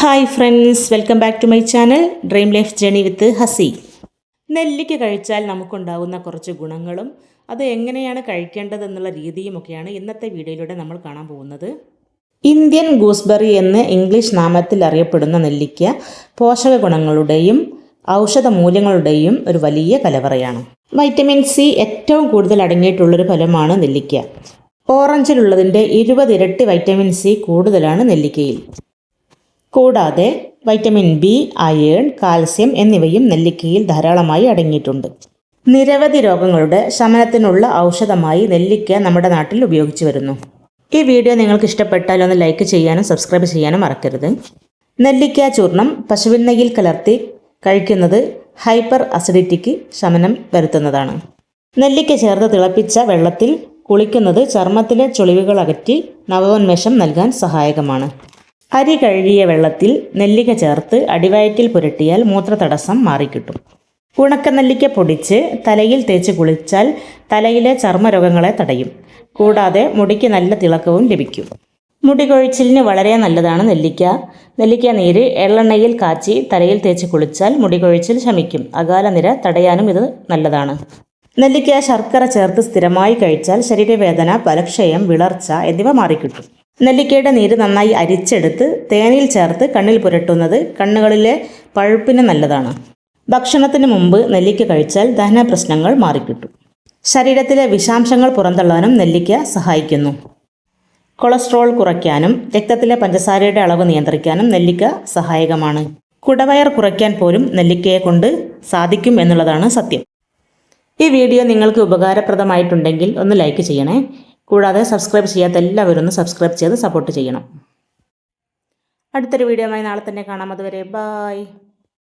Hi friends, welcome back to my channel dream life journey with Hasi. നെല്ലിക്ക കഴിച്ചാൽ നമുക്കുണ്ടാകുന്ന കുറച്ച് ഗുണങ്ങളും അത് എങ്ങനെയാണ് കഴിക്കേണ്ടതെന്നുള്ള രീതിയുമൊക്കെയാണ് ഇന്നത്തെ വീഡിയോയിലൂടെ നമ്മൾ കാണാൻ പോകുന്നത്. ഇന്ത്യൻ ഗൂസ്ബെറി എന്ന് ഇംഗ്ലീഷ് നാമത്തിൽ അറിയപ്പെടുന്ന നെല്ലിക്ക പോഷക ഗുണങ്ങളുടെയും ഔഷധ മൂല്യങ്ങളുടെയും ഒരു വലിയ കലവറയാണ്. വൈറ്റമിൻ സി ഏറ്റവും കൂടുതൽ അടങ്ങിയിട്ടുള്ളൊരു ഫലമാണ് നെല്ലിക്ക. ഓറഞ്ചിലുള്ളതിൻ്റെ 20 ഇരട്ടി വൈറ്റമിൻ സി കൂടുതലാണ് നെല്ലിക്കയിൽ. കൂടാതെ വൈറ്റമിൻ ബി, അയേൺ, കാൽസ്യം എന്നിവയും നെല്ലിക്കയിൽ ധാരാളമായി അടങ്ങിയിട്ടുണ്ട്. നിരവധി രോഗങ്ങളുടെ ശമനത്തിനുള്ള ഔഷധമായി നെല്ലിക്ക നമ്മുടെ നാട്ടിൽ ഉപയോഗിച്ചു വരുന്നു. ഈ വീഡിയോ നിങ്ങൾക്ക് ഇഷ്ടപ്പെട്ടാൽ ഒന്ന് ലൈക്ക് ചെയ്യാനും സബ്സ്ക്രൈബ് ചെയ്യാനും മറക്കരുത്. നെല്ലിക്ക ചൂർണം പശുവിൻ നെയ്യിൽ കലർത്തി കഴിക്കുന്നത് ഹൈപ്പർ അസിഡിറ്റിക്ക് ശമനം വരുത്തുന്നതാണ്. നെല്ലിക്ക ചേർത്ത് തിളപ്പിച്ച വെള്ളത്തിൽ കുളിക്കുന്നത് ചർമ്മത്തിലെ ചുളിവുകൾ അകറ്റി നവോന്മേഷം നൽകാൻ സഹായകമാണ്. അരി കഴുകിയ വെള്ളത്തിൽ നെല്ലിക്ക ചേർത്ത് അടിവയറ്റിൽ പുരട്ടിയാൽ മൂത്രതടസ്സം മാറിക്കിട്ടും. ഉണക്കനെല്ലിക്ക പൊടിച്ച് തലയിൽ തേച്ച് കുളിച്ചാൽ തലയിലെ ചർമ്മരോഗങ്ങളെ തടയും. കൂടാതെ മുടിക്ക് നല്ല തിളക്കവും ലഭിക്കും. മുടി കൊഴിച്ചിലിന് വളരെ നല്ലതാണ് നെല്ലിക്ക. നെല്ലിക്ക നീര് എള്ളെണ്ണയിൽ കാച്ചി തലയിൽ തേച്ച് കുളിച്ചാൽ മുടി കൊഴിച്ചിൽ ശമിക്കും. അകാലനിര തടയാനും ഇത് നല്ലതാണ്. നെല്ലിക്ക ശർക്കര ചേർത്ത് സ്ഥിരമായി കഴിച്ചാൽ ശരീരവേദന, ബലക്ഷയം, വിളർച്ച എന്നിവ മാറിക്കിട്ടും. നെല്ലിക്കയുടെ നീര് നന്നായി അരിച്ചെടുത്ത് തേനിൽ ചേർത്ത് കണ്ണിൽ പുരട്ടുന്നത് കണ്ണുകളിലെ പഴുപ്പിന് നല്ലതാണ്. ഭക്ഷണത്തിന് മുമ്പ് നെല്ലിക്ക കഴിച്ചാൽ ദഹന പ്രശ്നങ്ങൾ മാറിക്കിട്ടും. ശരീരത്തിലെ വിഷാംശങ്ങൾ പുറന്തള്ളാനും നെല്ലിക്ക സഹായിക്കുന്നു. കൊളസ്ട്രോൾ കുറയ്ക്കാനും രക്തത്തിലെ പഞ്ചസാരയുടെ അളവ് നിയന്ത്രിക്കാനും നെല്ലിക്ക സഹായകമാണ്. കുടവയർ കുറയ്ക്കാൻ പോലും നെല്ലിക്കയെ കൊണ്ട് സാധിക്കും എന്നുള്ളതാണ് സത്യം. ഈ വീഡിയോ നിങ്ങൾക്ക് ഉപകാരപ്രദമായിട്ടുണ്ടെങ്കിൽ ഒന്ന് ലൈക്ക് ചെയ്യണേ. കൂടാതെ സബ്സ്ക്രൈബ് ചെയ്യാത്ത എല്ലാവരും ഒന്ന് സബ്സ്ക്രൈബ് ചെയ്ത് സപ്പോർട്ട് ചെയ്യണം. അടുത്തൊരു വീഡിയോയുമായി നാളെ തന്നെ കാണാം. അതുവരെ ബായ്.